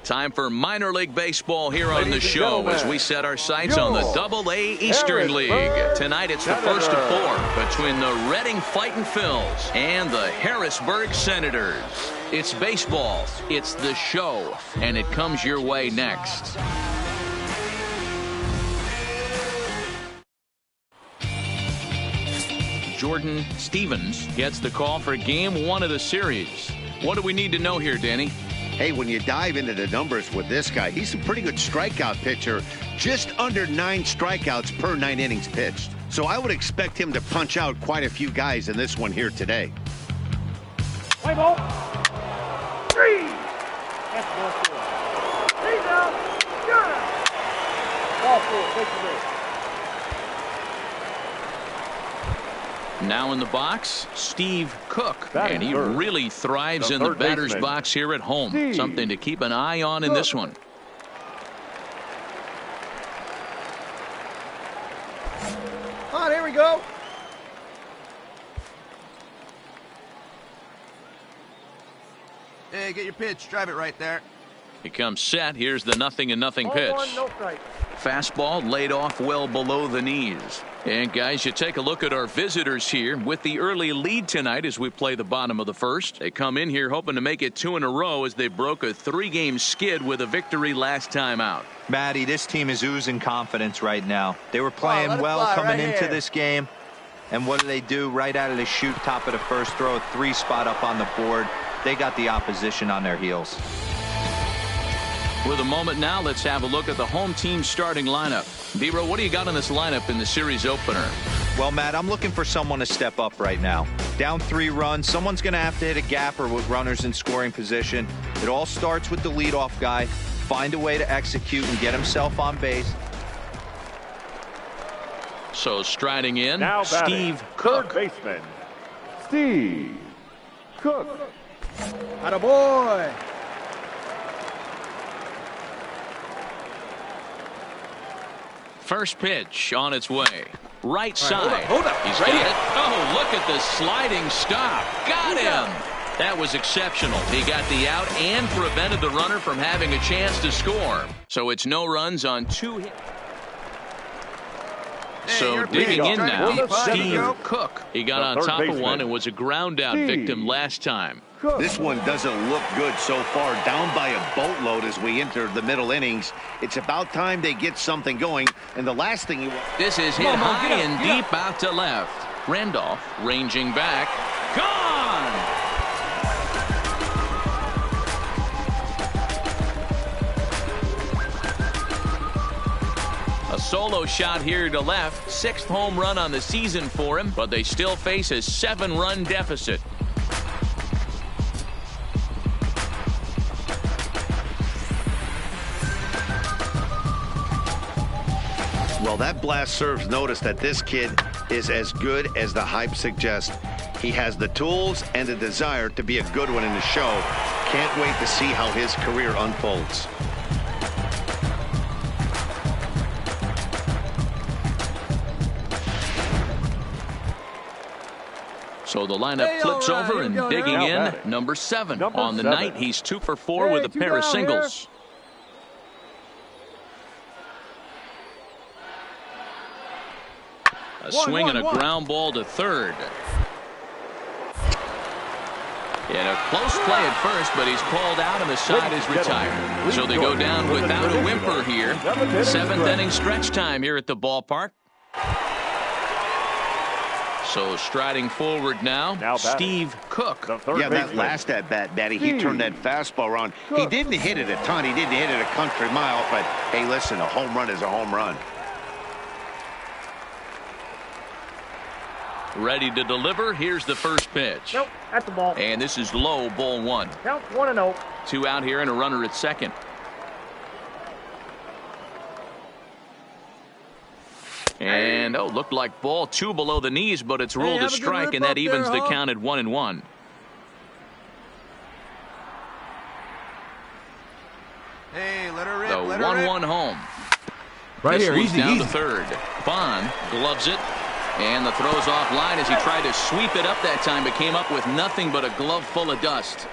Time for minor league baseball here on the show as we set our sights on the Double-A Eastern League. Tonight it's the first of 4 between the Reading Fightin' Phils and the Harrisburg Senators. It's baseball, it's the show, and it comes your way next. Jordan Stevens gets the call for Game 1 of the series. What do we need to know here, Danny? Hey, when you dive into the numbers with this guy, he's a pretty good strikeout pitcher, just under 9 strikeouts per 9 innings pitched. So I would expect him to punch out quite a few guys in this one here today. Play ball. 3. That's ball 4. 3 down. Good. Ball 4. Take the break. Now in the box, Steve Cook, and he really thrives in the batter's box here at home. Something to keep an eye on in this one. On, here we go. Hey, get your pitch. Drive it right there. He comes set. Here's the 0-0 pitch. No strike. Fastball laid off well below the knees. And guys, you take a look at our visitors here with the early lead tonight as we play the bottom of the first. They come in here hoping to make it 2 in a row as they broke a 3-game skid with a victory last time out. Matty, this team is oozing confidence right now. They were playing well coming into this game. And what do? Right out of the chute, top of the first, throw a 3 spot up on the board. They got the opposition on their heels. With a moment now, let's have a look at the home team starting lineup. Vero, what do you got in this lineup in the series opener? Well, Matt, I'm looking for someone to step up right now. Down 3 runs, someone's going to have to hit a gapper with runners in scoring position. It all starts with the leadoff guy. Find a way to execute and get himself on base. So striding in, now Steve Cook. Third baseman, Steve Cook. Attaboy. First pitch on its way. Right side. Hold up. He's Right got here. it. Oh, look at the sliding stop. Got him. That was exceptional. He got the out and prevented the runner from having a chance to score. So it's no runs on 2 hits. So digging in now, Steve Cook. He got on top of one and was a ground out victim last time. This one doesn't look good so far. Down by a boatload as we enter the middle innings. It's about time they get something going. And the last thing you want. This is hit high and deep out to left. Randolph ranging back. Gone! A solo shot here to left. 6th home run on the season for him, but they still face a 7-run deficit. that blast serves notice that this kid is as good as the hype suggests. He has the tools and the desire to be a good one in the show. Can't wait to see how his career unfolds. So the lineup flips over and digging in, number 7. On the night, he's 2 for 4 with a pair of singles. A swing and a ground ball to third. And a close play at first, but he's called out and the side is retired. So they go down without a whimper here. 7th inning stretch time here at the ballpark. So striding forward now Steve Cook. Yeah, that last at bat, Batty, he turned that fastball around. He didn't hit it a ton. He didn't hit it a country mile. But, hey, listen, a home run is a home run. Ready to deliver. Here's the first pitch. Nope, at the ball. And this is low, ball 1. Count 1-0. 2 out here and a runner at second. And, looked like ball 2 below the knees, but it's ruled a strike, and that evens the count at 1-1. Hey, let her rip. The 1-1 home. Right this here, moves easy, down easy. to third. Bond gloves it, and the throw's off line as he tried to sweep it up that time, but came up with nothing but a glove full of dust.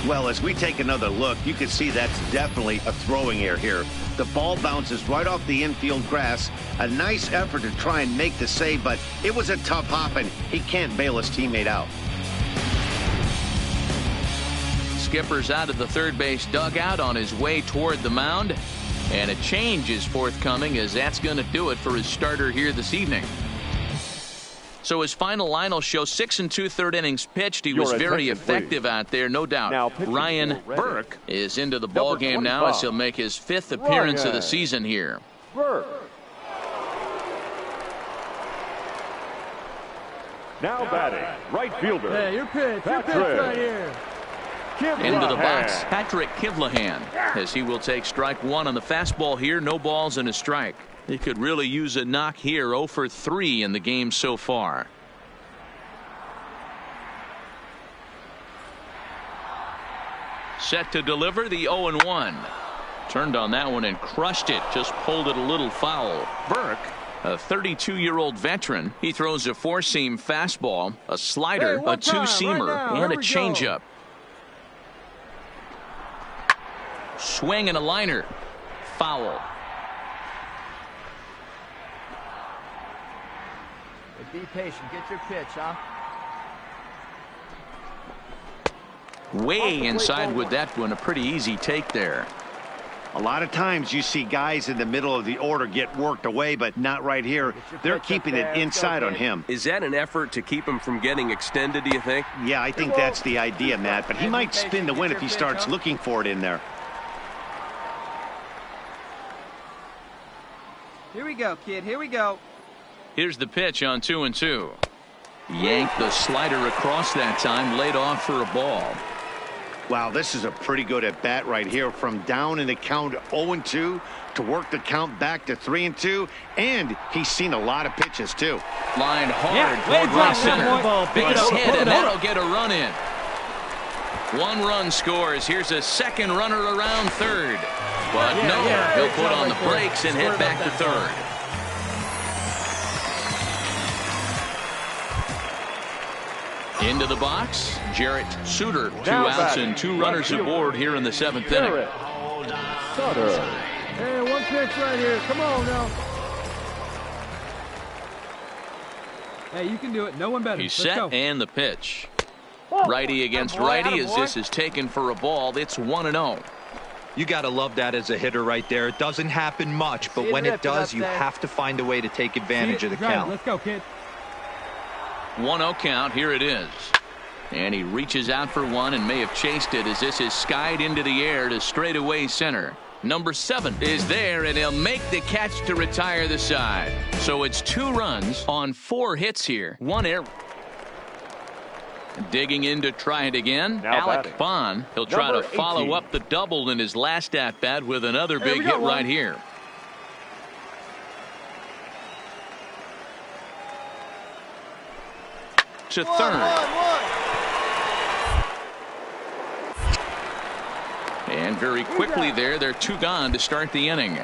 Well, as we take another look, you can see that's definitely a throwing error here. The ball bounces right off the infield grass. A nice effort to try and make the save, but it was a tough hop, and he can't bail his teammate out. Skipper's out of the third base dugout on his way toward the mound. And a change is forthcoming, as that's going to do it for his starter here this evening. So his final line will show 6 2/3 innings pitched. He was very effective out there, no doubt. Ryan Burke is into the ball game now as he'll make his 5th appearance of the season here. Burke. Now batting, right fielder. Hey, your pitch right here. Into the box, Patrick Kivlahan, as he will take strike 1 on the fastball here. No balls and a strike. He could really use a knock here. 0 for 3 in the game so far. Set to deliver the 0-1. Turned on that one and crushed it. Just pulled it a little foul. Burke, a 32-year-old veteran. He throws a 4-seam fastball, a slider, a 2-seamer, and a changeup. Swing and a liner. Foul. Be patient. Get your pitch, huh? Way inside with that one. A pretty easy take there. A lot of times you see guys in the middle of the order get worked away, but not right here. They're keeping it inside on him. Is that an effort to keep him from getting extended, do you think? Yeah, I think that's the idea, Matt. But he might spin to win if he starts looking for it in there. Here we go, kid. Here we go. Here's the pitch on 2-2. Yanked the slider across that time, laid off for a ball. Wow, this is a pretty good at bat right here. From down in the count 0-2 to work the count back to 3-2, and he's seen a lot of pitches too. Lined hard toward right center. Base hit, and that'll get a run in. 1 run scores. Here's a second runner around third, but he'll put on the brakes and head back to third. Into the box, Jarrett Suter. 2 outs and 2 runners aboard here in the 7th inning. Sutter. Hey, 1 pitch right here. Come on now. Hey, you can do it. No one better. He's set and the pitch. Righty against righty as this is taken for a ball. It's 1-0. You got to love that as a hitter right there. It doesn't happen much, but when it does, you have to find a way to take advantage of the count. Let's go, kid. 1-0 count. Here it is. And he reaches out for one and may have chased it as this is skied into the air to straightaway center. Number 7 is there, and he'll make the catch to retire the side. So it's 2 runs on 4 hits here. 1 error. Digging in to try it again. Now Alec batting. Bond. He'll try Number to follow 18. up the double in his last at-bat with another big hit right here. To third. And very quickly there, they're 2 gone to start the inning.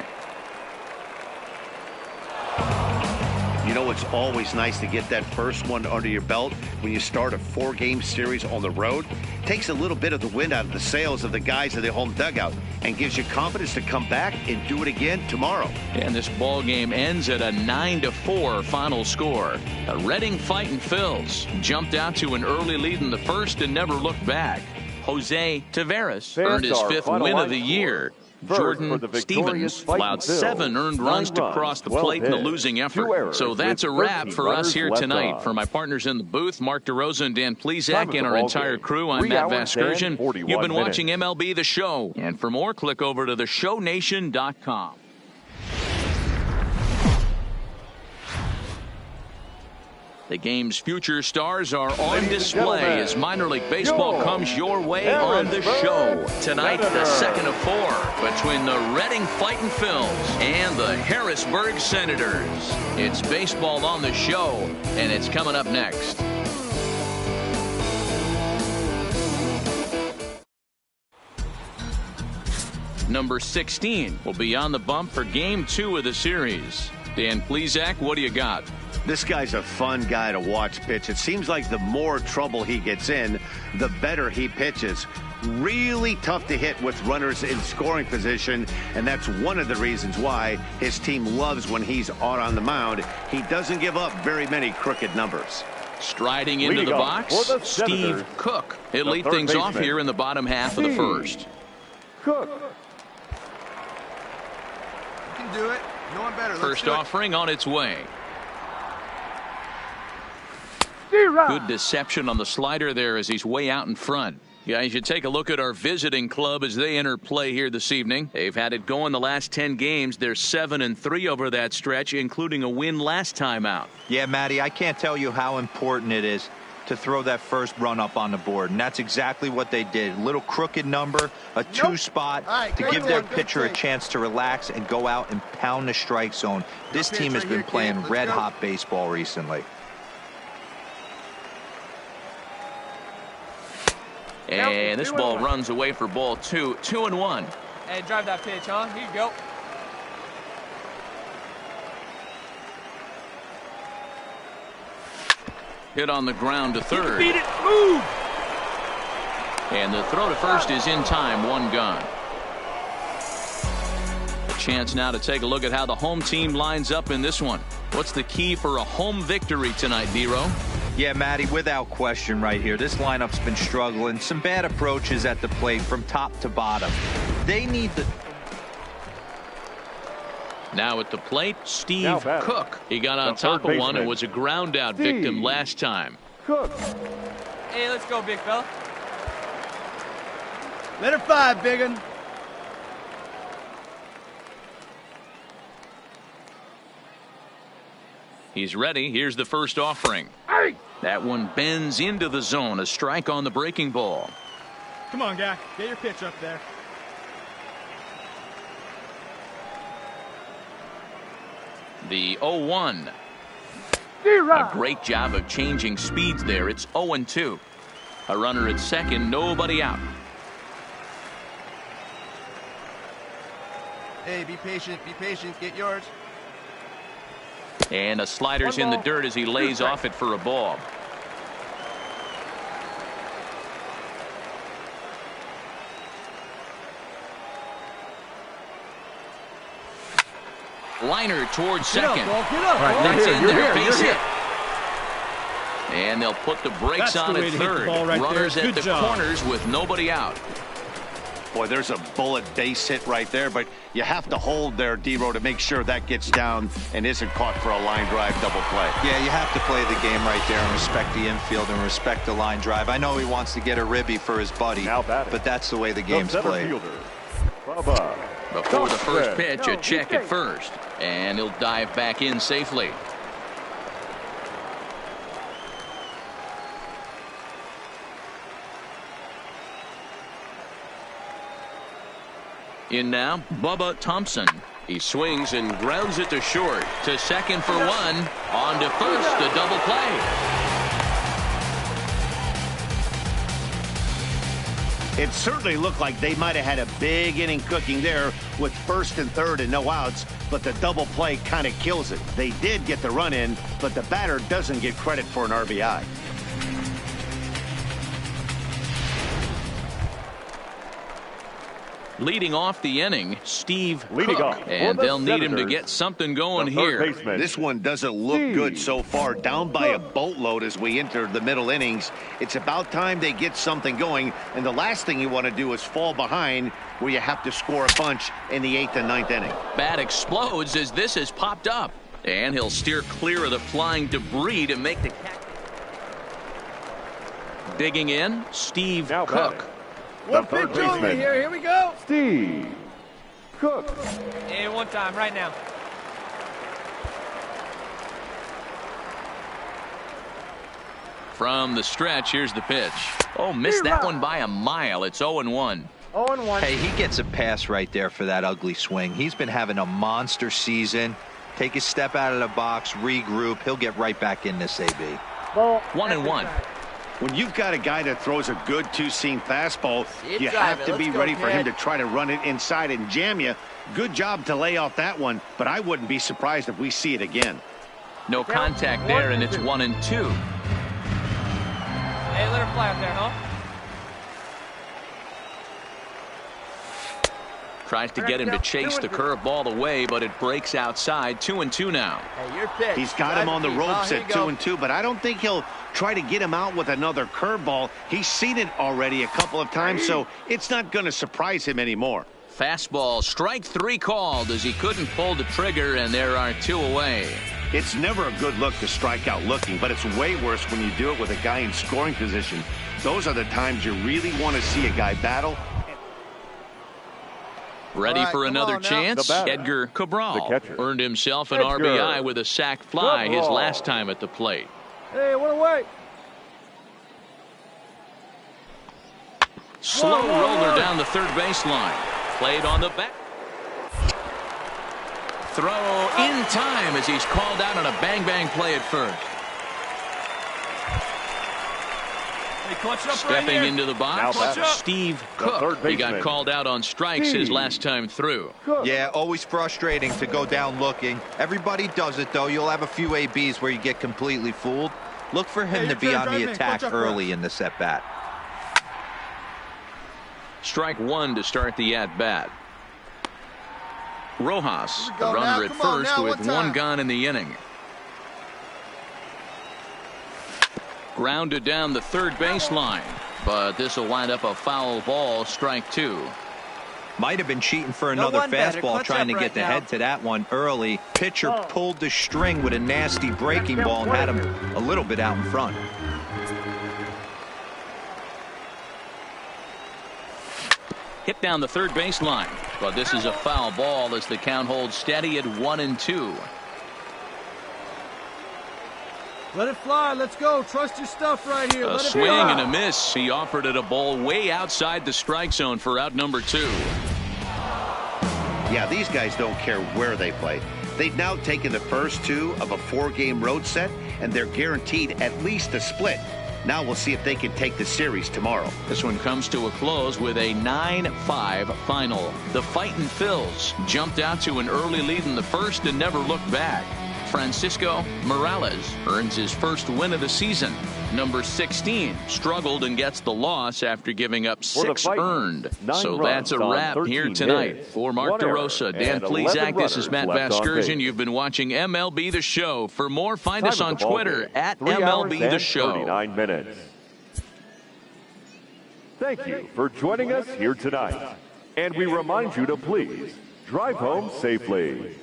You know, it's always nice to get that first one under your belt when you start a 4-game series on the road. It takes a little bit of the wind out of the sails of the guys in the home dugout and gives you confidence to come back and do it again tomorrow. And this ball game ends at a 9-4 final score. The Reading Fightin' Phils jumped out to an early lead in the first and never looked back. Jose Taveras earned his 5th win of the year. Jordan Stevens allowed 7 earned runs to cross the plate in the losing effort. So that's a wrap for us here tonight. For my partners in the booth, Mark DeRosa and Dan Plesac, and our entire crew, I'm Matt Vasgersian. You've been watching MLB The Show. And for more, click over to theshownation.com. The game's future stars are on display as minor league baseball comes your way on the show. Tonight, the second of 4 between the Reading Fightin' Phils and the Harrisburg Senators. It's baseball on the show, and it's coming up next. Number 16 will be on the bump for Game 2 of the series. Dan Plesac, what do you got? This guy's a fun guy to watch pitch. It seems like the more trouble he gets in, the better he pitches. Really tough to hit with runners in scoring position, and that's one of the reasons why his team loves when he's out on the mound. He doesn't give up very many crooked numbers. Striding into the box, Steve Cook. He'll lead things off here in the bottom half of the first. Cook. You can do it. No one better. First offering on its way. Good deception on the slider there as he's way out in front. Guys, you take a look at our visiting club as they enter play here this evening. They've had it going the last 10 games. They're 7-3 over that stretch, including a win last time out. Yeah, Matty, I can't tell you how important it is to throw that first run up on the board, and that's exactly what they did. Little crooked number, a 2 spot to give their pitcher a chance to relax and go out and pound the strike zone. This team has been playing red-hot baseball recently. And this ball runs away for ball 2. 2-1. Hey, drive that pitch, huh? Here you go. Hit on the ground to third. Beat it. Move. And the throw to first is in time. 1 gone. A chance now to take a look at how the home team lines up in this one. What's the key for a home victory tonight, D-Row? Yeah, Matty, without question right here. This lineup's been struggling. Some bad approaches at the plate from top to bottom. They need the... Now at the plate, Steve Cook. He got on top of one and was a ground out victim last time. Cook. Hey, let's go, big fella. Let her fly, biggin. He's ready. Here's the first offering. Hey. That one bends into the zone. A strike on the breaking ball. Come on, guy. Get your pitch up there. The 0-1. A great job of changing speeds there. It's 0-2. A runner at second, nobody out. Hey, be patient, get yours. And a slider's in the dirt as he lays off it for a ball. Liner towards second. Get up, That's in there. Base hit. And they'll put the brakes on at third. Runners at the corners with nobody out. Boy, there's a bullet base hit right there, but you have to hold there, D-Row, to make sure that gets down and isn't caught for a line drive double play. Yeah, you have to play the game right there and respect the infield and respect the line drive. I know he wants to get a ribby for his buddy, but that's the way the game's played. Before the first pitch, a check at first. And he'll dive back in safely. In now, Bubba Thompson. He swings and grounds it to short. To second for one. On to first, the double play. It certainly looked like they might have had a big inning cooking there with first and third and no outs, but the double play kind of kills it. They did get the run in, but the batter doesn't get credit for an RBI. Leading off the inning, Steve Leading Cook. off And for the they'll need him to Senators, get something going the here. third baseman, This one doesn't look good so far. Down by a boatload as we enter the middle innings. It's about time they get something going, and the last thing you want to do is fall behind where you have to score a bunch in the 8th and 9th inning. Bat explodes as this has popped up. And he'll steer clear of the flying debris to make the catch. Digging in, Steve Now Cook. batting, One the third pitch only baseman, here. Here we go. Steve Cook. Hey, one time, right now. From the stretch, here's the pitch. Oh, missed that one by a mile. It's 0-1. 0-1. Hey, he gets a pass right there for that ugly swing. He's been having a monster season. Take a step out of the box, regroup. He'll get right back in this AB. 1-1. When you've got a guy that throws a good two-seam fastball, you have to be ready for him to try to run it inside and jam you. Good job to lay off that one, but I wouldn't be surprised if we see it again. No contact there, and it's 1-2. Hey, let her fly up there, huh? Tries to get him to chase the curveball away, but it breaks outside. 2-2 now. Hey, your pitch. He's got him on the ropes at 2-2, but I don't think he'll try to get him out with another curveball. He's seen it already a couple of times, so it's not going to surprise him anymore. Fastball, strike 3 called as he couldn't pull the trigger, and there are 2 away. It's never a good look to strike out looking, but it's way worse when you do it with a guy in scoring position. Those are the times you really want to see a guy battle. Ready for another chance? The batter, Edgar Cabral the catcher. earned himself an Edgar RBI with a sac fly his Cabral. last time at the plate. Hey, what away? Slow roller down the third baseline. Played on the back. Throw in time as he's called out on a bang-bang play at first. Hey, clutch up Stepping right here. into the box, Now batting, Steve the Cook. third He got baseman, called out on strikes his Steve last time through. Cook. Yeah, always frustrating to go down looking. Everybody does it, though. You'll have a few ABs where you get completely fooled. Look for him to be on the attack early in this at-bat. Strike 1 to start the at-bat. Rojas, Here we a go runner now. at Come on first now, with one one time. gone in the inning. Grounded down the third baseline, but this will wind up a foul ball, strike 2. Might have been cheating for another one better. fastball, Clutch trying up to right get the now. head to that one early. Pitcher pulled the string with a nasty breaking ball and had him a little bit out in front. Hit down the third baseline, but this is a foul ball as the count holds steady at 1-2. Let it fly. Let's go. Trust your stuff right here. A Let it swing fly. and a miss. He offered it a ball way outside the strike zone for out number 2. Yeah, these guys don't care where they play. They've now taken the first 2 of a 4-game road set, and they're guaranteed at least a split. Now we'll see if they can take the series tomorrow. This one comes to a close with a 9-5 final. The Fightin' Phils jumped out to an early lead in the first and never looked back. Francisco Morales earns his first win of the season. Number 16 struggled and gets the loss after giving up For the 6 Titans, earned. 9 So runs that's a on wrap 13 here tonight. hits, For Mark 1 error, DeRosa, Dan and Plesac, this is Matt runners left on Vasgersian. base. You've been watching MLB The Show. For more, find us Time on of the ball Twitter game, at 3 MLB hours The and Show. 39 minutes. Thank you for joining us here tonight. And we remind you to please drive home safely.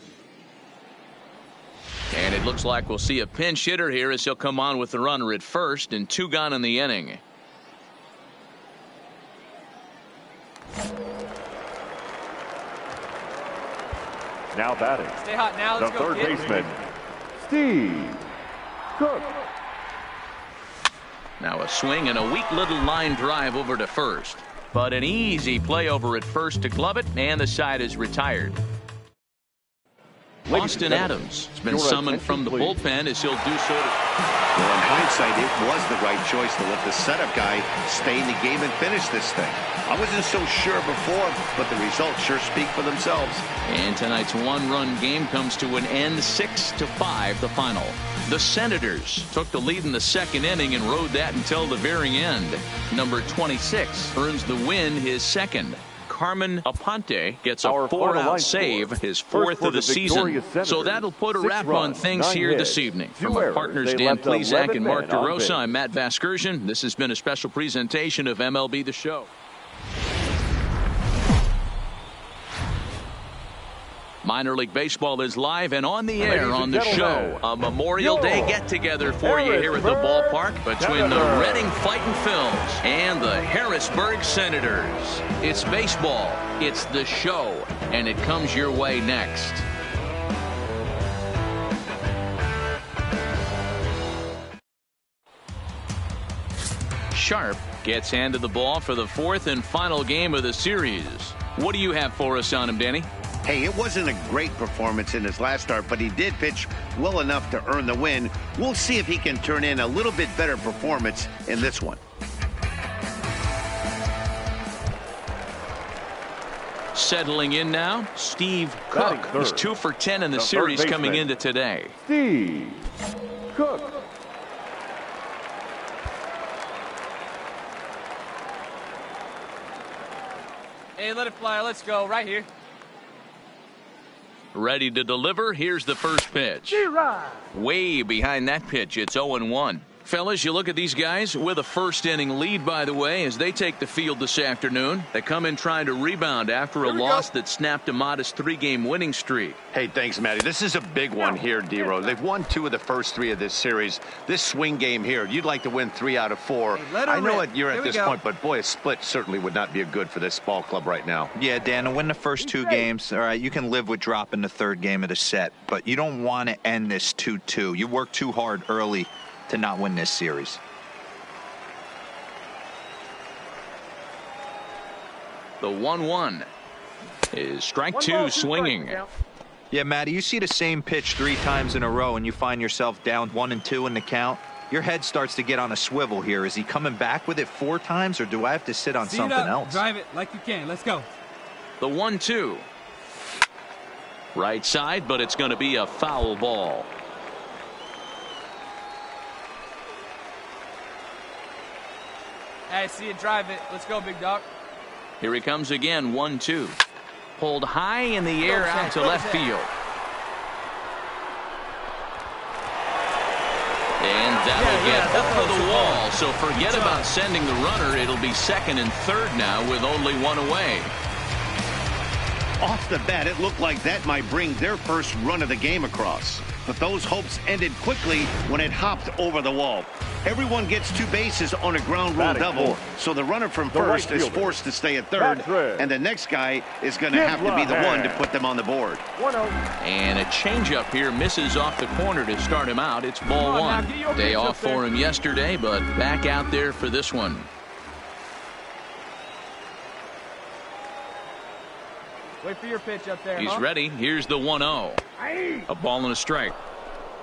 And it looks like we'll see a pinch hitter here as he'll come on with the runner at first and 2 gone in the inning. Now batting, Stay hot now. the Let's go, third kid. baseman, Steve Cook. Now a swing and a weak little line drive over to first. but an easy play over at first to glove it, and the side is retired. Austin Adams has been summoned from the bullpen as he'll do so. Well, in hindsight, it was the right choice to let the setup guy stay in the game and finish this thing. I wasn't so sure before, but the results sure speak for themselves. And tonight's one-run game comes to an end, 6-5 the final. The Senators took the lead in the second inning and rode that until the very end. Number 26 earns the win, his second. Carmen Aponte gets a 4-out save, his fourth of the season. So that'll put a wrap on things here this evening. From our partners Dan Plesac and Mark DeRosa, I'm Matt Vasgersian. This has been a special presentation of MLB The Show. Minor League Baseball is live and on the air on the show. A Memorial Day get-together for you here at the ballpark between the Reading Fightin' Phils and the Harrisburg Senators. It's baseball, it's the show, and it comes your way next. Sharp gets handed the ball for the fourth and final game of the series. What do you have for us on him, Danny? Hey, it wasn't a great performance in his last start, but he did pitch well enough to earn the win. We'll see if he can turn in a little bit better performance in this one. Settling in now, Steve Cook. He's 2 for 10 in the series coming into today. Steve Cook. Hey, let it fly. Let's go. Right here. Ready to deliver. Here's the first pitch. Way behind that pitch. It's 0-1. Fellas, you look at these guys with a first inning lead, by the way, as they take the field this afternoon. They come in trying to rebound after a loss that snapped a modest 3-game winning streak. Hey, thanks, Matty. This is a big one here, D-Row. They've won 2 of the first 3 of this series. This swing game here, you'd like to win 3 out of 4. Hey, I know you're at this point, but boy, a split certainly would not be good for this ball club right now. Yeah, Dan, to win the first 2 games, all right, you can live with dropping the third game of the set, but you don't want to end this 2-2. You work too hard early to not win this series. The 1-1 is strike 2 swinging. Yeah, Matty, you see the same pitch 3 times in a row and you find yourself down 1-2 in the count. Your head starts to get on a swivel here. Is he coming back with it 4 times, or do I have to sit on something else? Drive it like you can. Let's go. The 1-2. Right side, but it's going to be a foul ball. Hey, see you drive it. Let's go, big dog. Here he comes again, 1-2. Pulled high in the air out to left field. And that'll get over the wall, so forget about sending the runner. It'll be second and third now with only 1 away. Off the bat, it looked like that might bring their first run of the game across. But those hopes ended quickly when it hopped over the wall. Everyone gets 2 bases on a ground rule double, so the runner from first is forced to stay at third, and the next guy is going to have to be the one to put them on the board. And a changeup here misses off the corner to start him out. It's ball 1. Day off for him yesterday, but back out there for this one. Wait for your pitch up there. He's ready. Here's the 1-0. A ball and a strike.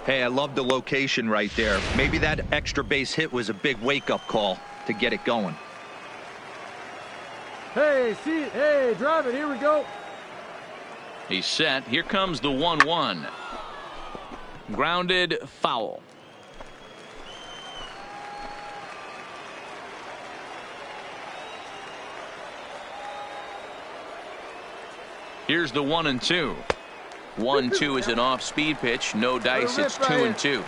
Hey, I love the location right there. Maybe that extra base hit was a big wake-up call to get it going. Hey, see it. Hey, drive it. Here we go. He's set. Here comes the 1-1. Grounded, foul. Here's the 1-2. 1-2 is an off-speed pitch. No dice. It's 2-2.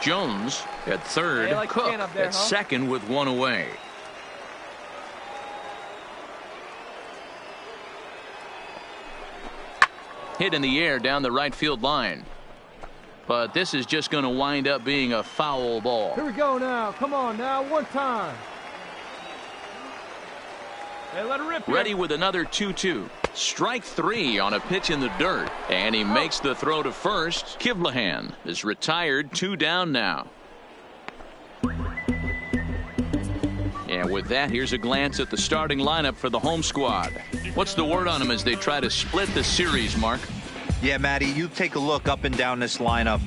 Jones at third. Cook at second with 1 away. Hit in the air down the right field line. But this is just going to wind up being a foul ball. Here we go now. Come on now. One time. Hey, let it rip here. Ready with another 2-2. Strike 3 on a pitch in the dirt. And he makes the throw to first. Kivlahan is retired. 2 down now. And with that, here's a glance at the starting lineup for the home squad. What's the word on them as they try to split the series, Mark? Yeah, Matty, you take a look up and down this lineup.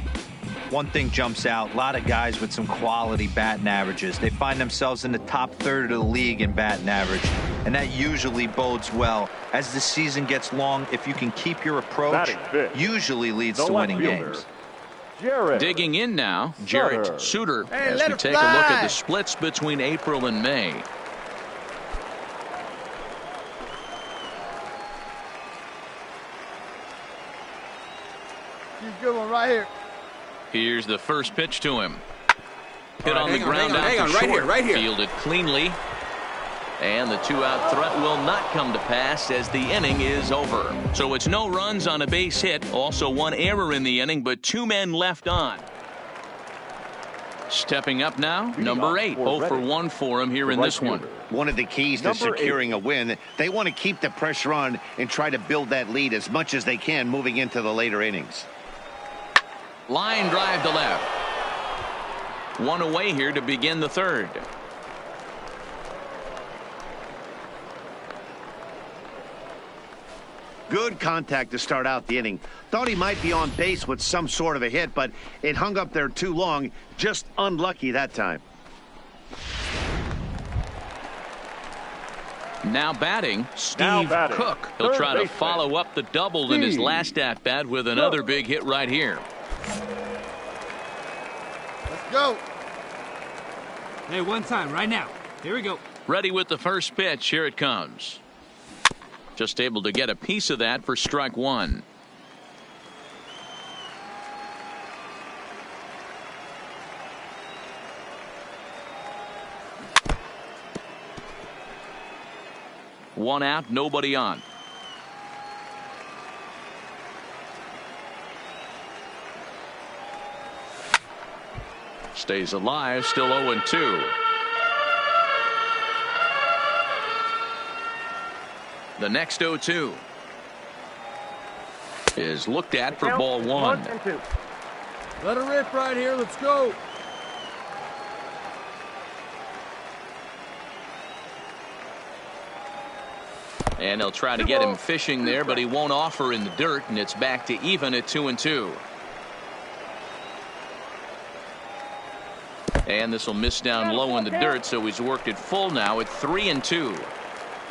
One thing jumps out, a lot of guys with some quality batting averages. They find themselves in the top third of the league in batting average, and that usually bodes well. As the season gets long, if you can keep your approach, usually leads to winning games. Digging in now, Jarrett Suter, as we take a look at the splits between April and May. Good one right here. Here's the first pitch to him. Hit on the ground out to short. Right here. Fielded cleanly. And the two-out threat will not come to pass as the inning is over. So it's no runs on a base hit. Also one error in the inning, but 2 men left on. Stepping up now, number 8. 0 for 1 for him here in this one. One of the keys to securing a win, they want to keep the pressure on and try to build that lead as much as they can moving into the later innings. Line drive to left. 1 away here to begin the third. Good contact to start out the inning. Thought he might be on base with some sort of a hit, but it hung up there too long. Just unlucky that time. Now batting, Steve Cook. He'll try to follow up the double in his last at-bat with another big hit right here. Let's go. Hey, one time, right now. Here we go. Ready with the first pitch. Here it comes. Just able to get a piece of that for strike 1. One out, nobody on. Stays alive, still 0-2. The next 0-2 is looked at for ball 1. Let her rip right here. Let's go. And they'll try to get him fishing there, but he won't offer in the dirt, and it's back to even at 2-2. And this will miss down low in the dirt, so he's worked it full now at 3-2.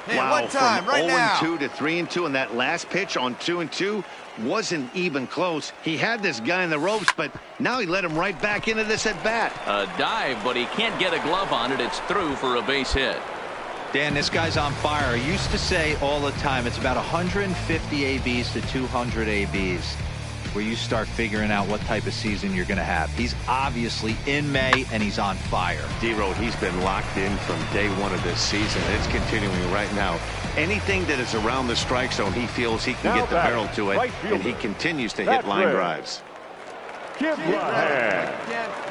Hey, wow, from 0-2 to 3-2, and that last pitch on 2-2 wasn't even close. He had this guy in the ropes, but now he let him right back into this at bat. A dive, but he can't get a glove on it. It's through for a base hit. Dan, this guy's on fire. I used to say all the time, it's about 150 ABs to 200 ABs where you start figuring out what type of season you're going to have. He's obviously in May, and he's on fire. D-Road, he's been locked in from day one of this season. It's continuing right now. Anything that is around the strike zone, he feels he can get the barrel to it, and he continues to hit line drives.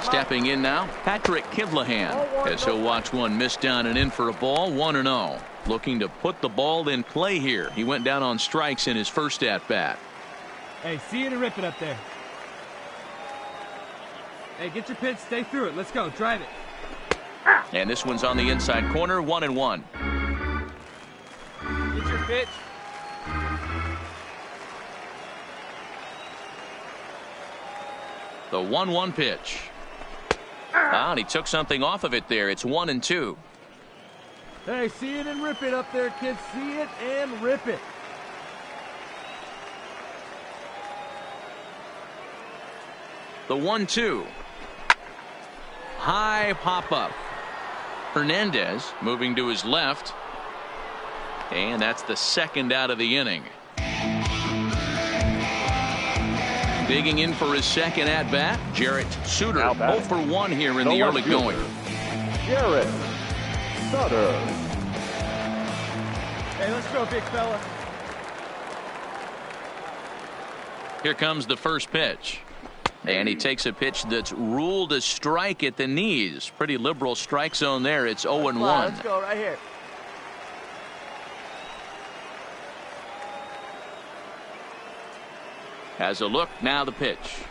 Stepping in now, Patrick Kivlahan, as he'll watch one miss down and in for a ball, 1-0. Looking to put the ball in play here. He went down on strikes in his first at-bat. Hey, see it and rip it up there. Hey, get your pitch, stay through it. Let's go, drive it. And this one's on the inside corner, 1-1. Get your pitch. The 1-1 pitch. And he took something off of it there. It's 1-2. Hey, see it and rip it up there, kids. See it and rip it. The 1-2. High pop-up. Hernandez moving to his left. And that's the second out of the inning. Digging in for his second at-bat, Jarrett Suter. 0 for 1 here in the early going. Jarrett Suter. Hey, let's go, big fella. Here comes the first pitch. And he takes a pitch that's ruled a strike at the knees. Pretty liberal strike zone there. It's 0-1. Let's go right here. Has a look, now the pitch.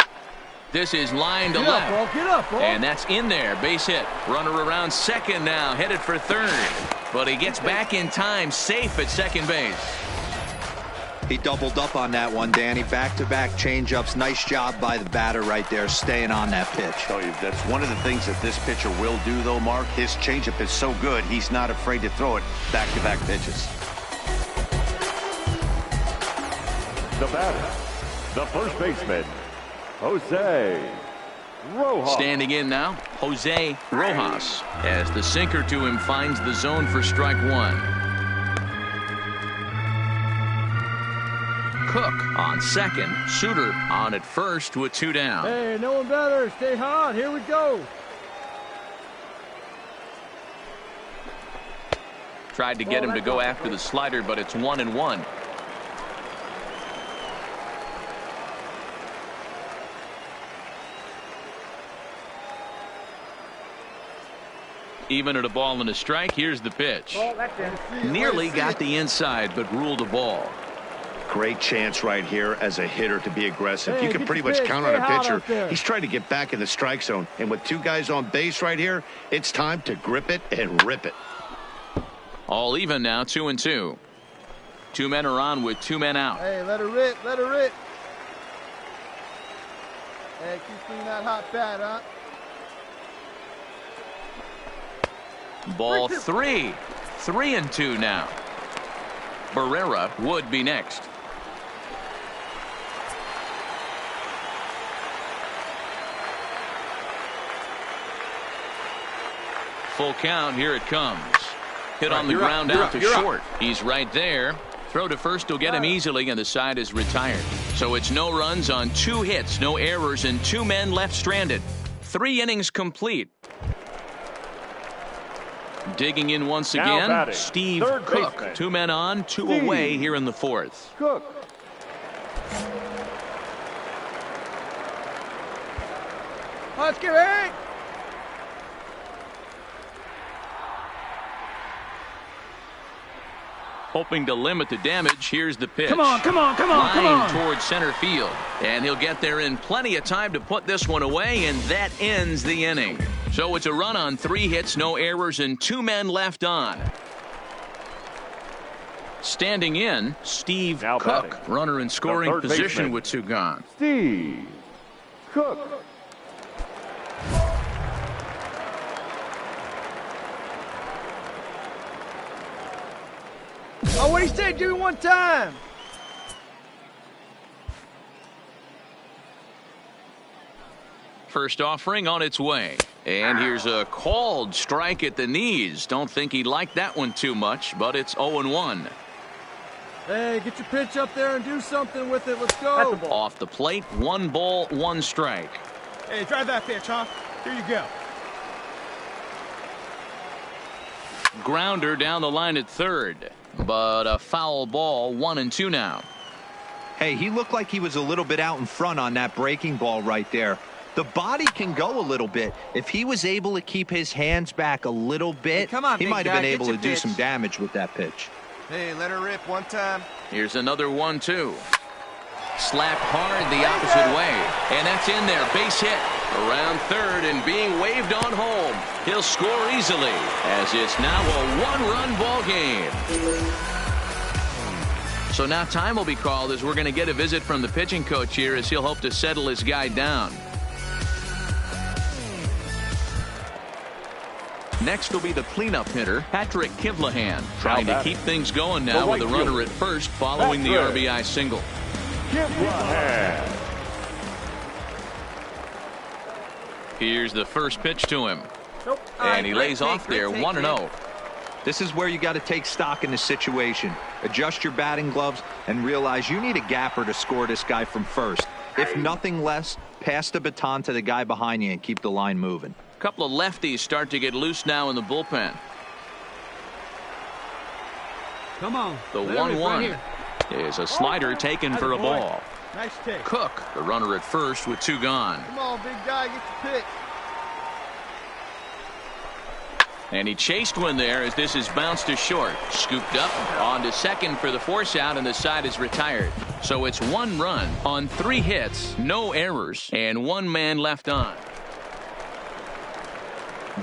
This is line to left. And that's in there. Base hit. Runner around second now. Headed for third. But he gets back in time. Safe at second base. He doubled up on that one, Danny. Back-to-back changeups. Nice job by the batter right there, staying on that pitch. Tell you, that's one of the things that this pitcher will do, though, Mark. His changeup is so good, he's not afraid to throw it back-to-back pitches. The batter, the first baseman, Jose Rojas. Standing in now, Jose Rojas, as the sinker to him finds the zone for strike one. Cook on second. Suter on at first with two down. Hey, no one better. Stay hot. Here we go. Tried to get him to go after the slider, but it's 1-1. Even at a ball and a strike, here's the pitch. Nearly got the inside, but ruled a ball. Great chance right here as a hitter to be aggressive. Hey, you can pretty much count on a pitcher. He's trying to get back in the strike zone. And with two guys on base right here, it's time to grip it and rip it. All even now, 2-2. Two men are on with two men out. Hey, let her rip. Let her rip. Hey, keep swinging that hot bat, huh? Ball three. 3-2 now. Barrera would be next. Full count. Here it comes. Hit on the ground out to short. He's right there. Throw to first will get him easily, and the side is retired. So it's no runs on 2 hits, no errors, and 2 men left stranded. 3 innings complete. Digging in once again, Steve Cook. Baseman. 2 men on, 2 away here in the 4th. Cook. Let's get it. Hoping to limit the damage. Here's the pitch. Come on, come on, come on, come on. Towards center field. And he'll get there in plenty of time to put this one away, and that ends the inning. So it's a run on 3 hits, no errors, and 2 men left on. Standing in, Steve now Cook. batting. Runner in scoring position baseman, with 2 gone. Steve Cook. Oh, what do you say? Give me one time. First offering on its way. And here's a called strike at the knees. Don't think he liked that one too much, but it's 0-1. Hey, get your pitch up there and do something with it. Let's go. Off the plate, 1 ball, 1 strike. Hey, drive that pitch, huh? Here you go. Grounder down the line at third, but a foul ball. 1-2 now. Hey, he looked like he was a little bit out in front on that breaking ball right there. The body can go a little bit. If he was able to keep his hands back a little bit, he might have been able to do some damage with that pitch. Hey, let her rip one time. Here's another 1-2. Slapped hard the opposite way, and that's in there. Base hit around third and being waved on home. He'll score easily as it's now a 1-run ball game. So now time will be called as we're going to get a visit from the pitching coach here as he'll hope to settle his guy down. Next will be the cleanup hitter, Patrick Kivlahan, trying to keep things going now with a runner at first following the RBI single. Kivlahan. Here's the first pitch to him. And he lays off there, 1-0. This is where you got to take stock in the situation. Adjust your batting gloves and realize you need a gapper to score this guy from first. If nothing less, pass the baton to the guy behind you and keep the line moving. A couple of lefties start to get loose now in the bullpen. Come on. The 1-1 is a slider taken for a ball. Nice take. Cook, the runner at first with 2 gone. Come on, big guy, get the pitch. And he chased one there as this is bounced to short. Scooped up on to second for the force out, and the side is retired. So it's 1 run on 3 hits, no errors, and 1 man left on.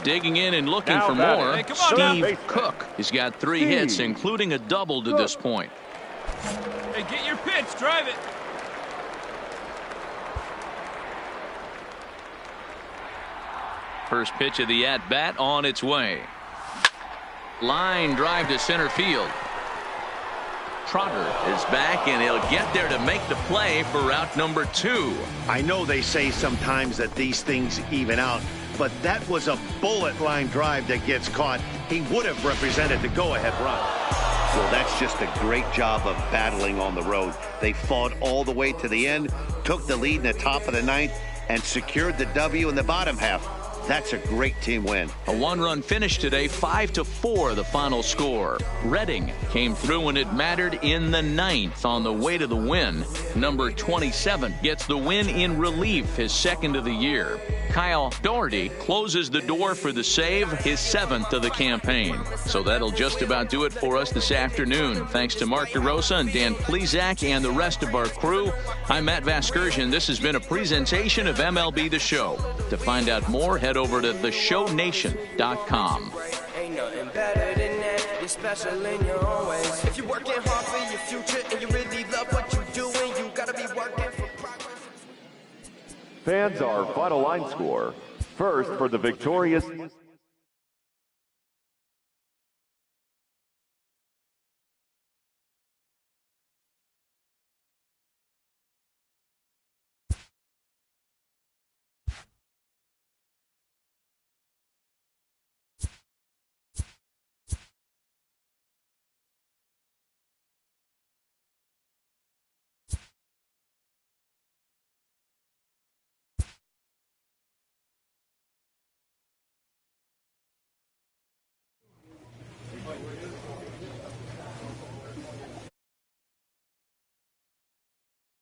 Digging in and looking for more, Hey, Steve Cook. He's got 3 hits, including a double to this point. Hey, get your pitch. Drive it. First pitch of the at-bat on its way. Line drive to center field. Trotter is back, and he'll get there to make the play for route number 2. I know they say sometimes that these things even out, but that was a bullet line drive that gets caught. He would have represented the go-ahead run. Well, that's just a great job of battling on the road. They fought all the way to the end, took the lead in the top of the 9th, and secured the W in the bottom half. That's a great team win. A 1-run finish today, 5-4 the final score. Reading came through when it mattered in the 9th on the way to the win. Number 27 gets the win in relief, his 2nd of the year. Kyle Doherty closes the door for the save, his 7th of the campaign. So that'll just about do it for us this afternoon. Thanks to Mark DeRosa and Dan Plezak and the rest of our crew. I'm Matt Vasgersian. This has been a presentation of MLB The Show. To find out more, head over to theshownation.com. Ain't nothing better than that. You're special in your own ways. If you're working hard for your future and you really love what you're doing, you gotta be working for progress. Fans, our final line score. First for the victorious